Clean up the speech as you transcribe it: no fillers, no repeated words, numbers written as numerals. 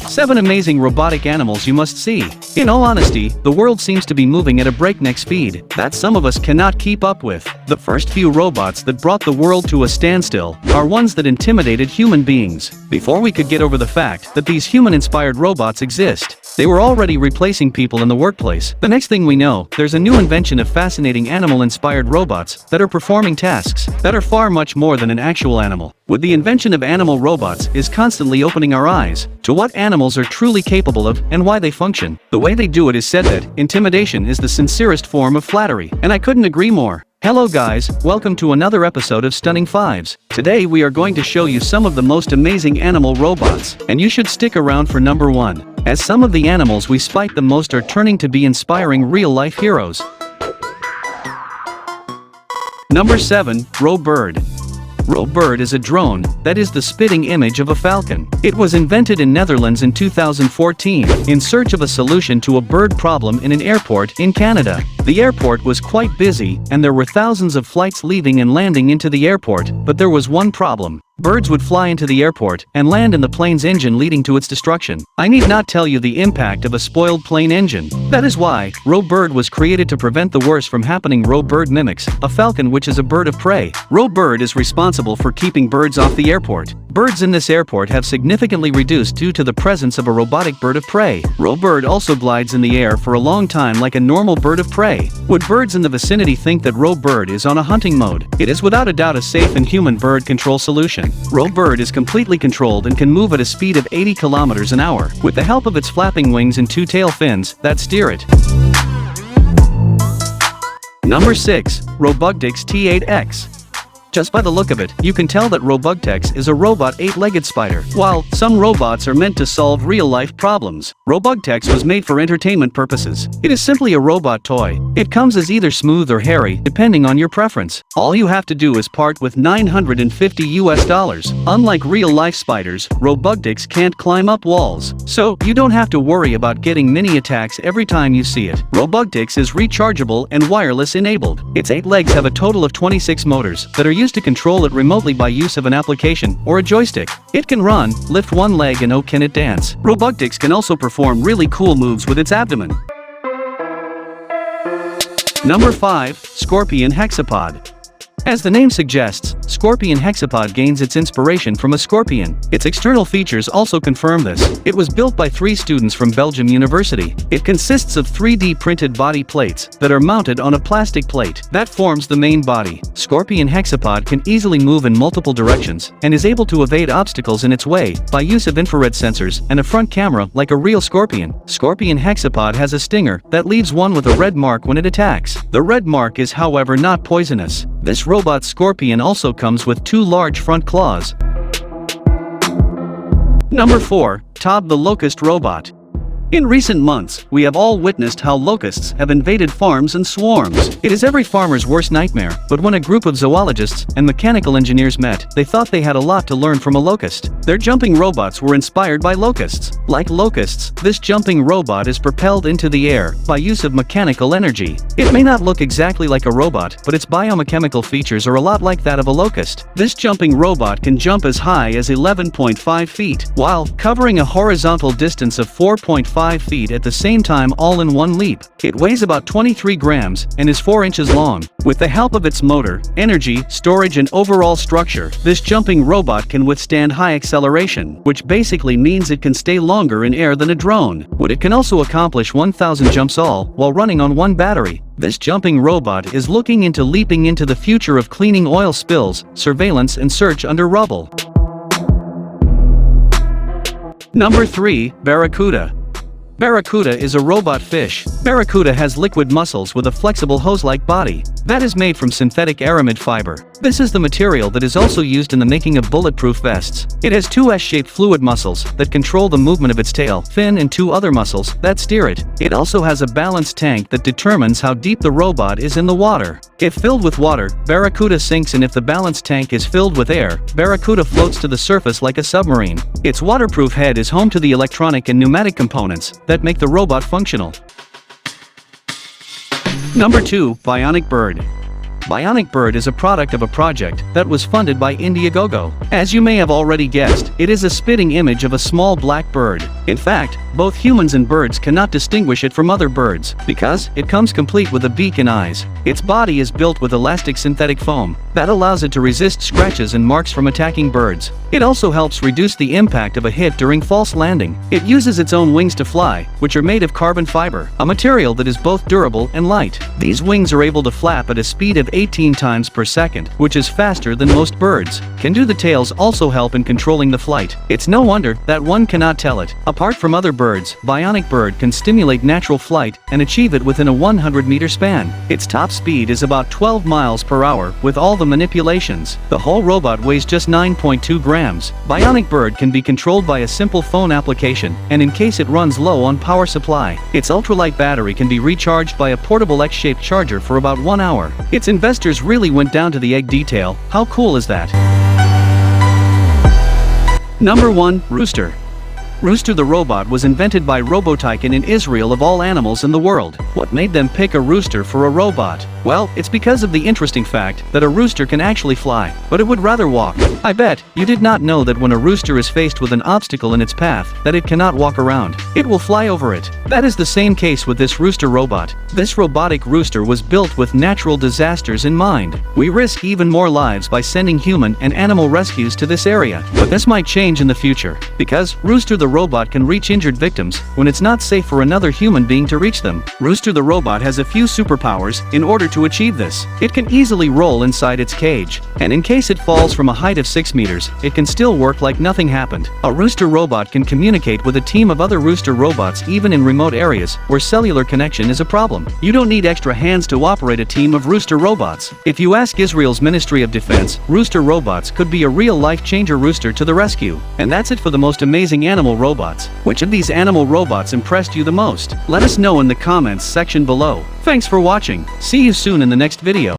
Seven amazing robotic animals you must see. In all honesty, the world seems to be moving at a breakneck speed that some of us cannot keep up with. The first few robots that brought the world to a standstill are ones that intimidated human beings. Before we could get over the fact that these human-inspired robots exist, they were already replacing people in the workplace. The next thing we know, there's a new invention of fascinating animal-inspired robots that are performing tasks that are far much more than an actual animal. With the invention of animal robots is constantly opening our eyes to what animals are truly capable of and why they function. The way they do it is said that intimidation is the sincerest form of flattery, and I couldn't agree more. Hello guys, welcome to another episode of Stunning Fives. Today we are going to show you some of the most amazing animal robots, and you should stick around for number 1, as some of the animals we spite the most are turning to be inspiring real-life heroes. Number 7, Robird. Robird is a drone that is the spitting image of a falcon. It was invented in Netherlands in 2014 in search of a solution to a bird problem in an airport in Canada. The airport was quite busy and there were thousands of flights leaving and landing into the airport, but there was one problem. Birds would fly into the airport and land in the plane's engine, leading to its destruction. I need not tell you the impact of a spoiled plane engine. That is why Robird was created to prevent the worst from happening. Robird mimics a falcon, which is a bird of prey. Robird is responsible for keeping birds off the airport. Birds in this airport have significantly reduced due to the presence of a robotic bird of prey. Robird also glides in the air for a long time like a normal bird of prey. Would birds in the vicinity think that Robird is on a hunting mode? It is without a doubt a safe and human bird control solution. Robird is completely controlled and can move at a speed of 80 kilometers an hour, with the help of its flapping wings and 2 tail fins that steer it. Number 6, Robotics T8X. Just by the look of it, you can tell that Robotics is a robot 8-legged spider. While some robots are meant to solve real-life problems, Robotics was made for entertainment purposes. It is simply a robot toy. It comes as either smooth or hairy, depending on your preference. All you have to do is part with $950. Unlike real-life spiders, Robotics can't climb up walls, so you don't have to worry about getting mini attacks every time you see it. Robotics is rechargeable and wireless enabled. Its 8 legs have a total of 26 motors that are used to control it remotely by use of an application or a joystick. It can run, lift one leg, and oh can it dance. Robotics can also perform really cool moves with its abdomen. Number 5, Scorpion Hexapod. As the name suggests, Scorpion Hexapod gains its inspiration from a scorpion. Its external features also confirm this. It was built by 3 students from Belgium University. It consists of 3D printed body plates that are mounted on a plastic plate that forms the main body. Scorpion Hexapod can easily move in multiple directions and is able to evade obstacles in its way by use of infrared sensors and a front camera like a real scorpion. Scorpion Hexapod has a stinger that leaves one with a red mark when it attacks. The red mark is, however, not poisonous. This robot scorpion also comes with 2 large front claws. Number 4, Tob the Locust Robot. In recent months, we have all witnessed how locusts have invaded farms in swarms. It is every farmer's worst nightmare, but when a group of zoologists and mechanical engineers met, they thought they had a lot to learn from a locust. Their jumping robots were inspired by locusts. Like locusts, this jumping robot is propelled into the air by use of mechanical energy. It may not look exactly like a robot, but its biochemical features are a lot like that of a locust. This jumping robot can jump as high as 11.5 feet, while covering a horizontal distance of 4.5 feet at the same time, all in one leap. It weighs about 23 grams and is 4 inches long. With the help of its motor, energy, storage, and overall structure, this jumping robot can withstand high acceleration, which basically means it can stay longer in air than a drone. But it can also accomplish 1,000 jumps all while running on one battery. This jumping robot is looking into leaping into the future of cleaning oil spills, surveillance, and search under rubble. Number 3, Barracuda. Barracuda is a robot fish. Barracuda has liquid muscles with a flexible hose-like body that is made from synthetic aramid fiber. This is the material that is also used in the making of bulletproof vests. It has 2 S-shaped fluid muscles that control the movement of its tail, fin, and 2 other muscles that steer it. It also has a balance tank that determines how deep the robot is in the water. If filled with water, Barracuda sinks, and if the balance tank is filled with air, Barracuda floats to the surface like a submarine. Its waterproof head is home to the electronic and pneumatic components that make the robot functional. Number 2, Bionic Bird. Bionic Bird is a product of a project that was funded by Indiegogo. As you may have already guessed, it is a spitting image of a small black bird. In fact, both humans and birds cannot distinguish it from other birds, because it comes complete with a beak and eyes. Its body is built with elastic synthetic foam that allows it to resist scratches and marks from attacking birds. It also helps reduce the impact of a hit during false landing. It uses its own wings to fly, which are made of carbon fiber, a material that is both durable and light. These wings are able to flap at a speed of 18 times per second, which is faster than most birds. Can do the tails also help in controlling the flight? It's no wonder that one cannot tell it. Apart from other birds, Bionic Bird can stimulate natural flight and achieve it within a 100-meter span. Its top speed is about 12 miles per hour with all the manipulations. The whole robot weighs just 9.2 grams. Bionic Bird can be controlled by a simple phone application, and in case it runs low on power supply, its ultralight battery can be recharged by a portable X-shaped charger for about 1 hour. Its investors really went down to the egg detail. How cool is that? Number 1. Rooster. Rooster the robot was invented by Robotic in Israel of all animals in the world. What made them pick a rooster for a robot? Well, it's because of the interesting fact that a rooster can actually fly, but it would rather walk. I bet you did not know that when a rooster is faced with an obstacle in its path, that it cannot walk around. It will fly over it. That is the same case with this rooster robot. This robotic rooster was built with natural disasters in mind. We risk even more lives by sending human and animal rescues to this area, but this might change in the future, because Rooster the robot can reach injured victims when it's not safe for another human being to reach them. Rooster the robot has a few superpowers in order to achieve this. It can easily roll inside its cage, and in case it falls from a height of 6 meters, it can still work like nothing happened. A rooster robot can communicate with a team of other rooster robots even in remote areas where cellular connection is a problem. You don't need extra hands to operate a team of rooster robots. If you ask Israel's Ministry of Defense, rooster robots could be a real life-changer. Rooster to the rescue. And that's it for the most amazing animal robots. Which of these animal robots impressed you the most? Let us know in the comments section below. Thanks for watching. See you soon in the next video.